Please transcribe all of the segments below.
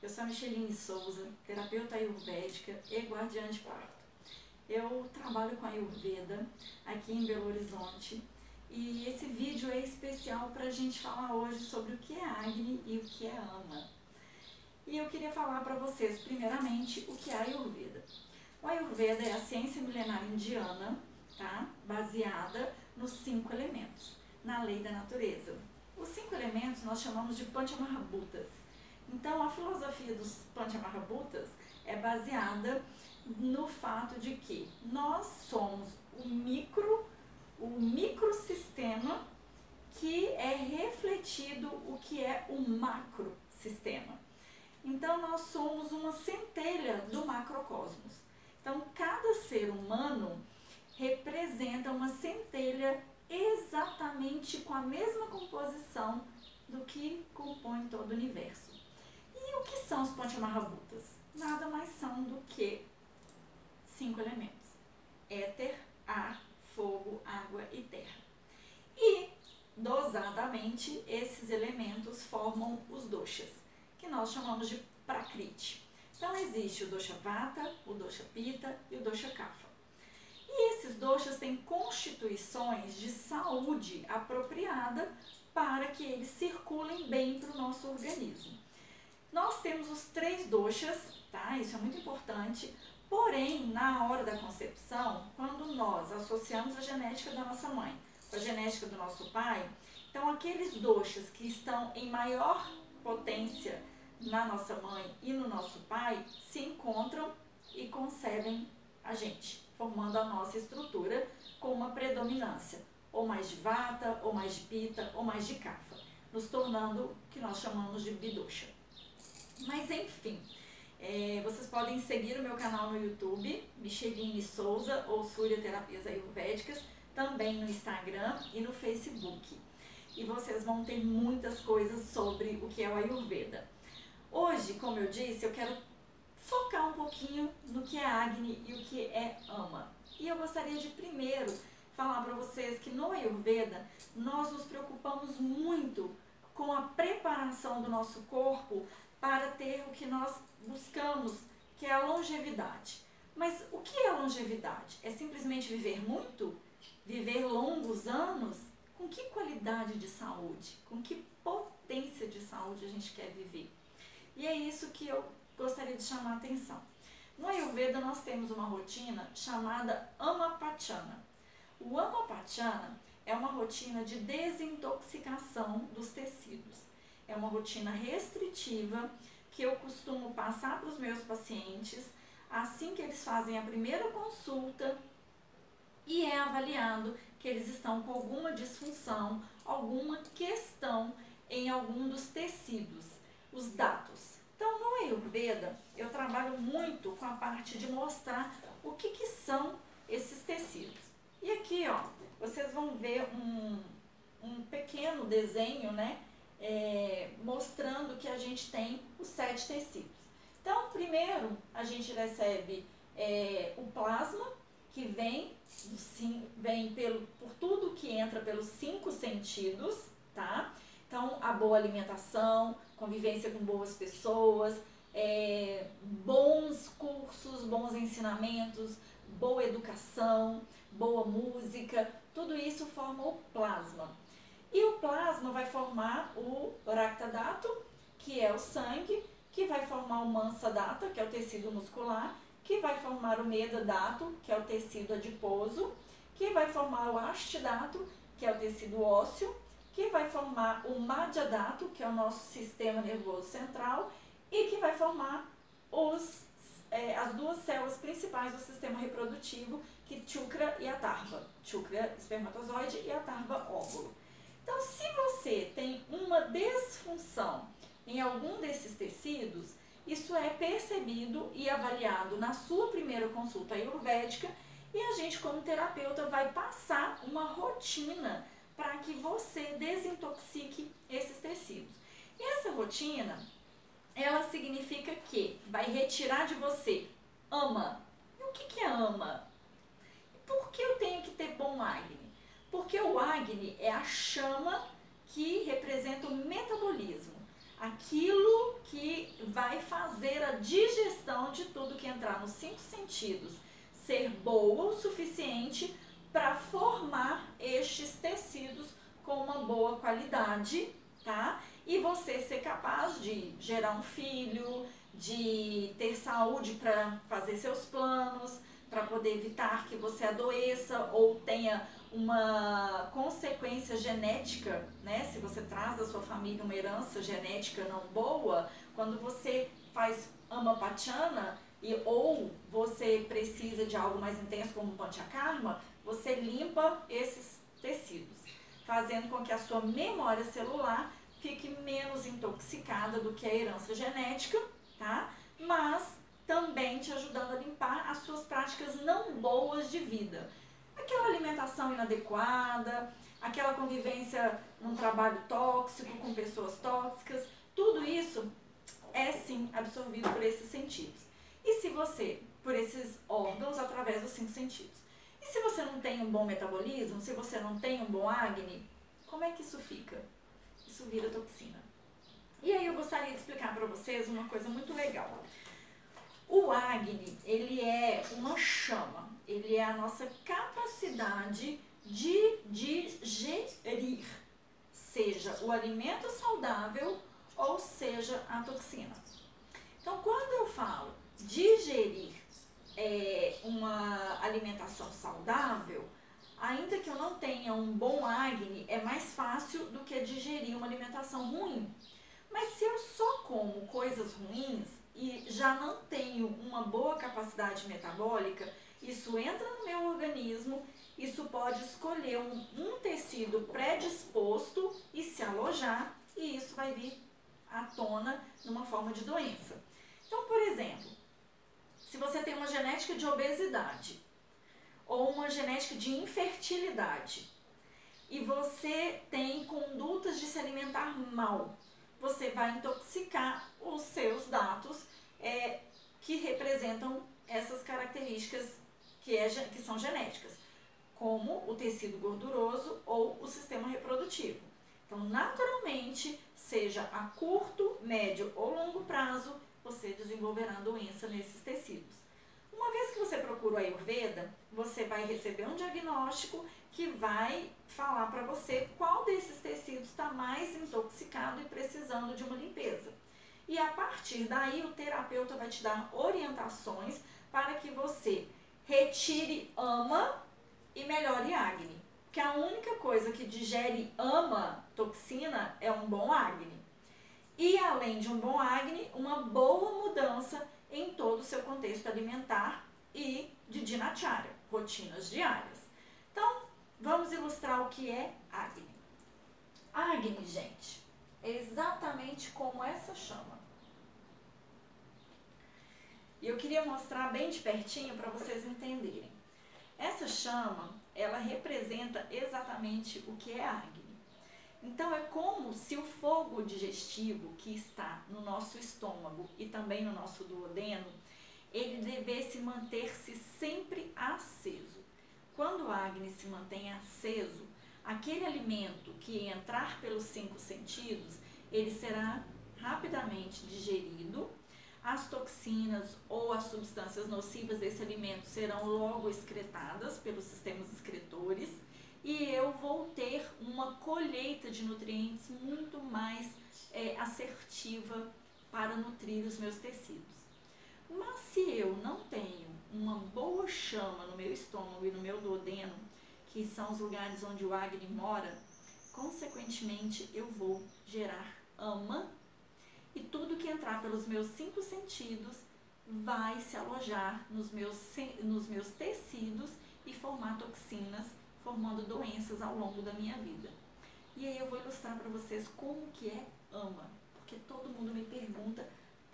Eu sou a Micheline Souza, terapeuta ayurvédica e guardiã de parto. Eu trabalho com Ayurveda aqui em Belo Horizonte e esse vídeo é especial para a gente falar hoje sobre o que é Agni e o que é Ama. E eu queria falar para vocês, primeiramente, o que é Ayurveda. O Ayurveda é a ciência milenar indiana, tá? Baseada nos 5 elementos, na lei da natureza. Os 5 elementos nós chamamos de Panchamahabhutas. Então, a filosofia dos Panchamahabhutas é baseada no fato de que nós somos o microsistema que é refletido o que é o macrosistema. Então, nós somos uma centelha do macrocosmos. Então, cada ser humano representa uma centelha exatamente com a mesma composição do que compõe todo o universo. E o que são os Panchamahabhutas? Nada mais são do que 5 elementos: éter, ar, fogo, água e terra. E, dosadamente, esses elementos formam os doshas, que nós chamamos de Prakriti. Então, existe o dosha Vata, o dosha Pitta e o dosha Kapha. E esses doshas têm constituições de saúde apropriada para que eles circulem bem para o nosso organismo. Nós temos os 3 doshas, tá? Isso é muito importante. Porém, na hora da concepção, quando nós associamos a genética da nossa mãe com a genética do nosso pai, então aqueles doshas que estão em maior potência na nossa mãe e no nosso pai se encontram e concebem a gente, formando a nossa estrutura com uma predominância, ou mais de Vata, ou mais de Pitta, ou mais de Kapha, nos tornando o que nós chamamos de Bidosha. Mas enfim, vocês podem seguir o meu canal no YouTube, Micheline Souza ou Surya Terapias Ayurvédicas, também no Instagram e no Facebook. E vocês vão ter muitas coisas sobre o que é o Ayurveda. Hoje, como eu disse, eu quero focar um pouquinho no que é Agni e o que é Ama. E eu gostaria de primeiro falar para vocês que no Ayurveda nós nos preocupamos muito com a preparação do nosso corpo para ter o que nós buscamos, que é a longevidade. Mas o que é longevidade? É simplesmente viver muito? Viver longos anos? Com que qualidade de saúde? Com que potência de saúde a gente quer viver? E é isso que eu gostaria de chamar a atenção. No Ayurveda nós temos uma rotina chamada Amapachana. O Amapachana é uma rotina de desintoxicação dos tecidos. É uma rotina restritiva que eu costumo passar para os meus pacientes assim que eles fazem a primeira consulta e é avaliado que eles estão com alguma disfunção, alguma questão em algum dos tecidos, os datos. Então, no Ayurveda, eu trabalho muito com a parte de mostrar o que são esses tecidos. E aqui, ó, vocês vão ver um pequeno desenho, né? Mostrando que a gente tem os 7 tecidos. Então, primeiro a gente recebe o plasma, que vem por tudo que entra pelos 5 sentidos, tá? Então, a boa alimentação, convivência com boas pessoas, bons cursos, bons ensinamentos, boa educação, boa música, tudo isso forma o plasma. E o plasma vai formar o Rakta Dhatu, que é o sangue, que vai formar o Mansa Dhatu, que é o tecido muscular, que vai formar o Meda Dhatu, que é o tecido adiposo, que vai formar o Asthi Dhatu, que é o tecido ósseo, que vai formar o Madhya Dhatu, que é o nosso sistema nervoso central, e que vai formar as 2 células principais do sistema reprodutivo, que Shukra e Atharva. Shukra, espermatozoide, e Atharva, óvulo. Então, se você tem uma desfunção em algum desses tecidos, isso é percebido e avaliado na sua primeira consulta ayurvédica e a gente, como terapeuta, vai passar uma rotina para que você desintoxique esses tecidos. E essa rotina, ela significa que vai retirar de você Ama. E o que é Ama? Por que eu tenho que ter bom Agni? Porque o Agni é a chama que representa o metabolismo, aquilo que vai fazer a digestão de tudo que entrar nos 5 sentidos, ser boa o suficiente para formar estes tecidos com uma boa qualidade, tá? E você ser capaz de gerar um filho, de ter saúde para fazer seus planos, para poder evitar que você adoeça ou tenha uma consequência genética, né? Se você traz da sua família uma herança genética não boa, quando você faz Amapachana ou você precisa de algo mais intenso como Panchakarma, você limpa esses tecidos, fazendo com que a sua memória celular fique menos intoxicada do que a herança genética, tá? Mas também te ajudando a limpar as suas práticas não boas de vida. Aquela alimentação inadequada, aquela convivência num trabalho tóxico, com pessoas tóxicas, tudo isso é sim absorvido por esses sentidos. E se você, por esses órgãos, através dos 5 sentidos. E se você não tem um bom metabolismo, se você não tem um bom Agni, como é que isso fica? Isso vira toxina. E aí eu gostaria de explicar para vocês uma coisa muito legal. O Agni, ele é uma chama, ele é a nossa capacidade de digerir, seja o alimento saudável ou seja a toxina. Então, quando eu falo digerir uma alimentação saudável, ainda que eu não tenha um bom Agni, é mais fácil do que digerir uma alimentação ruim. Mas se eu só como coisas ruins e já não tenho uma boa capacidade metabólica, isso entra no meu organismo, isso pode escolher um tecido predisposto e se alojar, e isso vai vir à tona numa forma de doença. Então, por exemplo, se você tem uma genética de obesidade ou uma genética de infertilidade e você tem condutas de se alimentar mal, você vai intoxicar os seus dados que representam essas características que são genéticas, como o tecido gorduroso ou o sistema reprodutivo. Então, naturalmente, seja a curto, médio ou longo prazo, você desenvolverá doença nesses tecidos. Uma vez que você procura o Ayurveda, você vai receber um diagnóstico que vai falar para você qual desses tecidos está mais intoxicado e precisando de uma limpeza. E a partir daí, o terapeuta vai te dar orientações para que você retire Ama e melhore Agni. Porque a única coisa que digere Ama, toxina, é um bom Agni. E além de um bom Agni, uma boa mudança em todo o seu contexto alimentar e de Dinacharya, rotinas diárias. Então, vamos ilustrar o que é Agni. Agni, gente, é exatamente como essa chama. E eu queria mostrar bem de pertinho para vocês entenderem. Essa chama, ela representa exatamente o que é Agni. Então, é como se o fogo digestivo que está no nosso estômago e também no nosso duodeno, ele devesse manter-se sempre aceso. Quando o Agni se mantém aceso, aquele alimento que entrar pelos 5 sentidos, ele será rapidamente digerido, as toxinas ou as substâncias nocivas desse alimento serão logo excretadas pelos sistemas excretores, e eu vou ter uma colheita de nutrientes muito mais assertiva para nutrir os meus tecidos. Mas se eu não tenho uma boa chama no meu estômago e no meu duodeno, que são os lugares onde o Agni mora, consequentemente eu vou gerar Ama, e tudo que entrar pelos meus 5 sentidos vai se alojar nos meus tecidos e formar toxinas, formando doenças ao longo da minha vida. E aí eu vou ilustrar para vocês como que é Ama, porque todo mundo me pergunta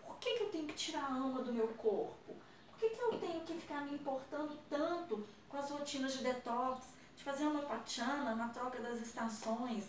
por que eu tenho que tirar a Ama do meu corpo? Por que eu tenho que ficar me importando tanto com as rotinas de detox, de fazer uma Amapachana na troca das estações?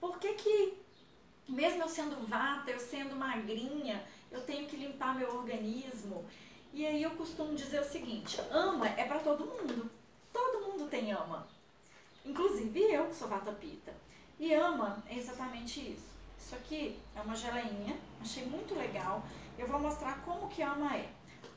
Por que mesmo eu sendo vata, eu sendo magrinha, eu tenho que limpar meu organismo? E aí eu costumo dizer o seguinte, Ama é para todo mundo. Todo mundo tem Ama. Inclusive eu, que sou vata pitta. E Ama é exatamente isso. Isso aqui é uma geleinha, achei muito legal. Eu vou mostrar como que AMA é.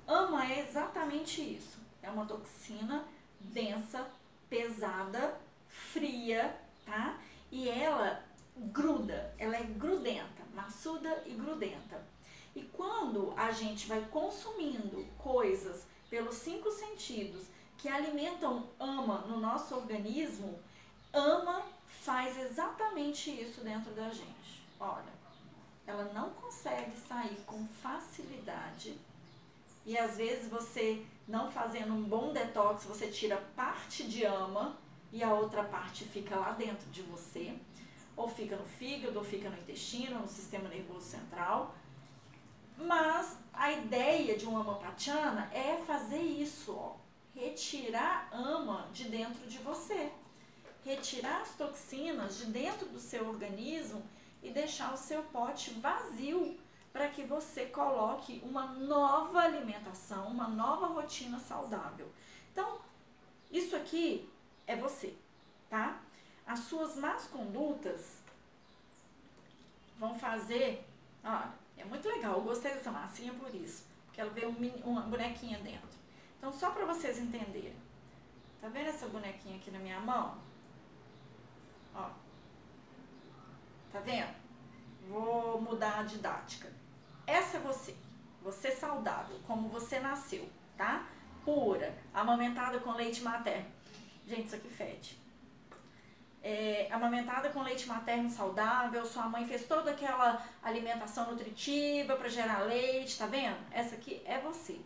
AMA é exatamente isso. É uma toxina densa, pesada, fria, tá? E ela gruda, ela é grudenta, maçuda e grudenta. E quando a gente vai consumindo coisas pelos 5 sentidos que alimentam AMA no nosso organismo, AMA faz exatamente isso dentro da gente. Olha, ela não consegue sair com facilidade e às vezes você não fazendo um bom detox, você tira parte de AMA e a outra parte fica lá dentro de você, ou fica no fígado, ou fica no intestino, no sistema nervoso central. Mas a ideia de um Amapatiana é fazer isso, ó, retirar AMA de dentro de você, retirar as toxinas de dentro do seu organismo e deixar o seu pote vazio para que você coloque uma nova alimentação, uma nova rotina saudável. Então, isso aqui é você, tá? As suas más condutas vão fazer, olha, é muito legal, eu gostei dessa massinha por isso, porque ela veio uma bonequinha dentro. Então, só para vocês entenderem, tá vendo essa bonequinha aqui na minha mão? Ó, tá vendo? Vou mudar a didática. Essa é você saudável, como você nasceu, tá? Pura, amamentada com leite materno. Gente, isso aqui fede. Amamentada com leite materno saudável, sua mãe fez toda aquela alimentação nutritiva para gerar leite, tá vendo? Essa aqui é você.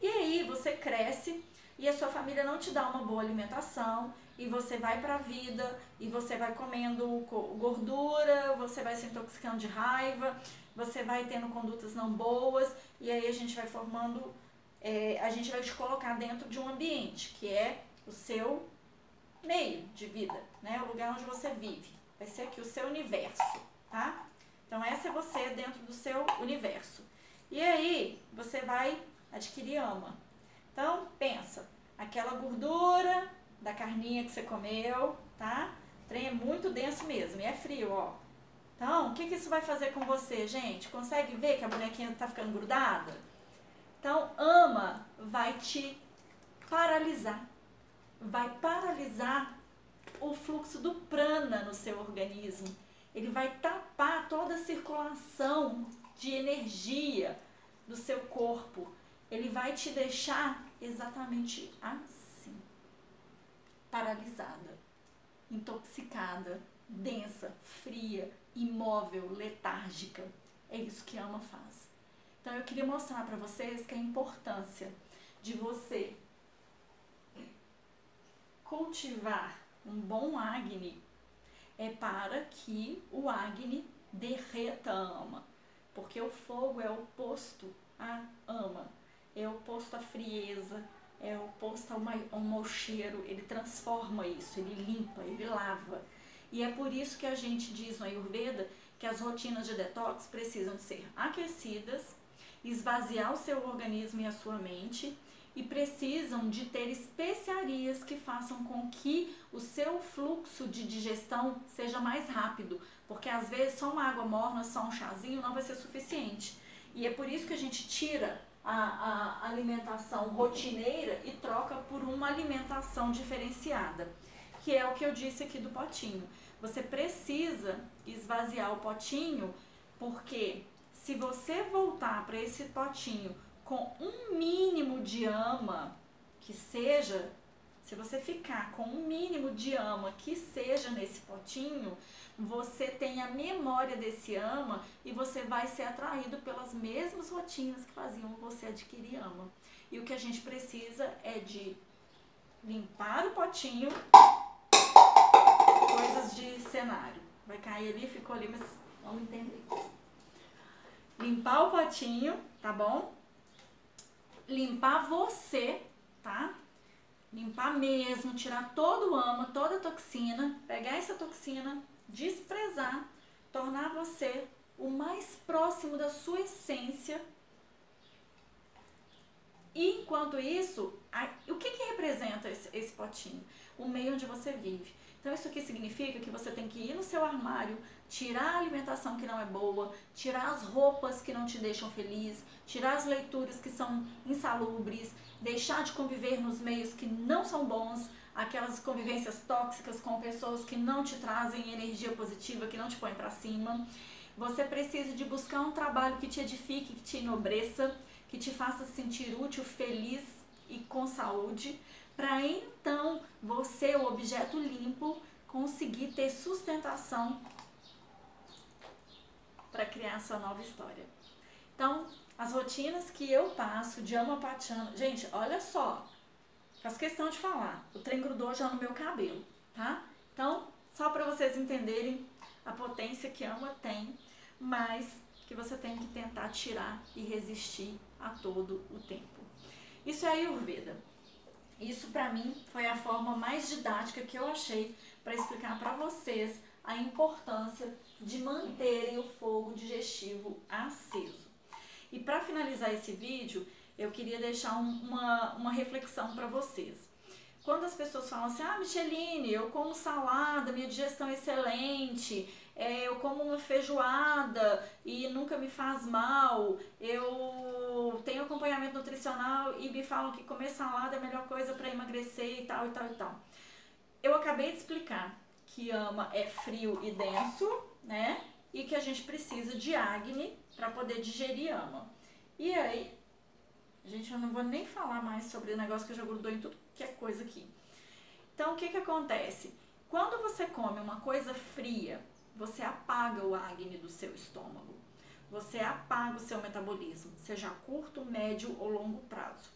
E aí você cresce e a sua família não te dá uma boa alimentação e você vai pra vida e você vai comendo gordura, você vai se intoxicando de raiva, você vai tendo condutas não boas e aí a gente vai formando, a gente vai te colocar dentro de um ambiente que é o seu meio de vida, né? O lugar onde você vive. Vai ser aqui o seu universo, tá? Então, essa é você dentro do seu universo. E aí, você vai adquirir AMA. Então, pensa, aquela gordura da carninha que você comeu, tá? O trem é muito denso mesmo e é frio, ó. Então, o que isso vai fazer com você, gente? Consegue ver que a bonequinha tá ficando grudada? Então, AMA vai te paralisar. Vai paralisar o fluxo do prana no seu organismo. Ele vai tapar toda a circulação de energia do seu corpo. Ele vai te deixar exatamente assim, paralisada, intoxicada, densa, fria, imóvel, letárgica. É isso que AMA faz. Então eu queria mostrar para vocês que a importância de você cultivar um bom Agni é para que o Agni derreta a AMA, porque o fogo é oposto à AMA, é oposto à frieza, é oposto ao mau cheiro, ele transforma isso, ele limpa, ele lava. E é por isso que a gente diz no Ayurveda que as rotinas de detox precisam ser aquecidas, esvaziar o seu organismo e a sua mente, e precisam de ter especiarias que façam com que o seu fluxo de digestão seja mais rápido, porque às vezes só uma água morna, só um chazinho não vai ser suficiente. E é por isso que a gente tira a alimentação rotineira e troca por uma alimentação diferenciada, que é o que eu disse aqui do potinho. Você precisa esvaziar o potinho, porque se você voltar para esse potinho com um mínimo de AMA que seja, se você ficar com um mínimo de AMA que seja nesse potinho, você tem a memória desse AMA e você vai ser atraído pelas mesmas rotinas que faziam você adquirir AMA. E o que a gente precisa é de limpar o potinho, coisas de cenário. Vai cair ali, ficou ali, mas vamos entender. Limpar o potinho, tá bom? Limpar você, tá? Limpar mesmo, tirar todo o AMA, toda a toxina, pegar essa toxina, desprezar, tornar você o mais próximo da sua essência E enquanto isso, o que representa esse potinho? O meio onde você vive. Então isso aqui significa que você tem que ir no seu armário, tirar a alimentação que não é boa, tirar as roupas que não te deixam feliz, tirar as leituras que são insalubres, deixar de conviver nos meios que não são bons, aquelas convivências tóxicas com pessoas que não te trazem energia positiva, que não te põem pra cima. Você precisa de buscar um trabalho que te edifique, que te enobreça, que te faça se sentir útil, feliz e com saúde, para então você, o objeto limpo, conseguir ter sustentação para criar a sua nova história. Então, as rotinas que eu passo de Amapachana, gente, olha só, faço questão de falar, o trem grudou já no meu cabelo, tá? Então, só para vocês entenderem a potência que Ama tem, mas que você tem que tentar tirar e resistir a todo o tempo. Isso é Ayurveda. Isso para mim foi a forma mais didática que eu achei para explicar para vocês a importância de manterem o fogo digestivo aceso. E para finalizar esse vídeo, eu queria deixar uma reflexão para vocês. Quando as pessoas falam assim, Micheline, eu como salada, minha digestão é excelente, eu como uma feijoada e nunca me faz mal, eu tenho acompanhamento nutricional e me falam que comer salada é a melhor coisa para emagrecer e tal, e tal, e tal. Eu acabei de explicar que Ama é frio e denso, né? E que a gente precisa de Agni para poder digerir Ama. E aí, gente, eu não vou nem falar mais sobre o negócio que já grudou em tudo que é coisa aqui. Então, o que acontece? Quando você come uma coisa fria, você apaga o Agni do seu estômago. Você apaga o seu metabolismo, seja a curto, médio ou longo prazo.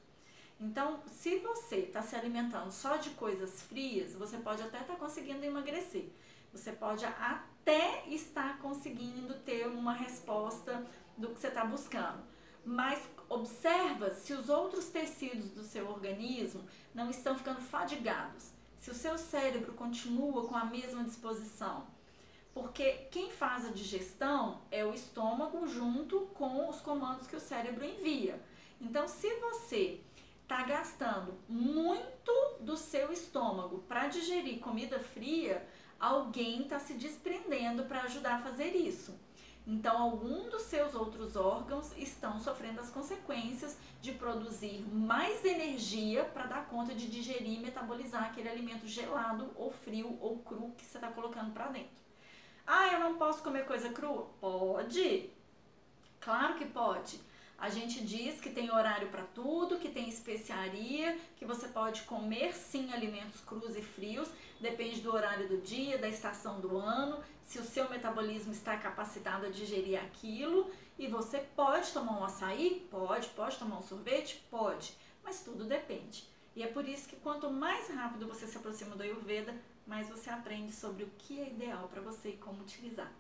Então, se você está se alimentando só de coisas frias, você pode até estar conseguindo emagrecer. Você pode até estar conseguindo ter uma resposta do que você está buscando. Mas observa se os outros tecidos do seu organismo não estão ficando fadigados. Se o seu cérebro continua com a mesma disposição. Porque quem faz a digestão é o estômago junto com os comandos que o cérebro envia. Então, se você está gastando muito do seu estômago para digerir comida fria, alguém está se desprendendo para ajudar a fazer isso. Então, algum dos seus outros órgãos estão sofrendo as consequências de produzir mais energia para dar conta de digerir e metabolizar aquele alimento gelado ou frio ou cru que você está colocando para dentro. Eu não posso comer coisa crua? Pode! Claro que pode. A gente diz que tem horário para tudo, que tem especiaria, que você pode comer sim alimentos crus e frios, depende do horário do dia, da estação do ano, se o seu metabolismo está capacitado a digerir aquilo, e você pode tomar um açaí? Pode tomar um sorvete? Pode, mas tudo depende. E é por isso que quanto mais rápido você se aproxima do Ayurveda, mais você aprende sobre o que é ideal para você e como utilizar.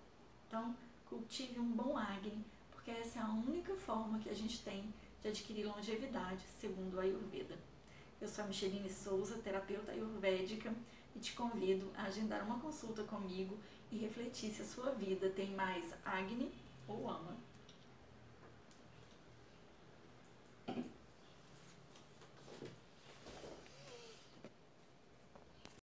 Então, cultive um bom Agni, porque essa é a única forma que a gente tem de adquirir longevidade, segundo o Ayurveda. Eu sou a Micheline Souza, terapeuta ayurvédica, e te convido a agendar uma consulta comigo e refletir se a sua vida tem mais Agni ou Ama.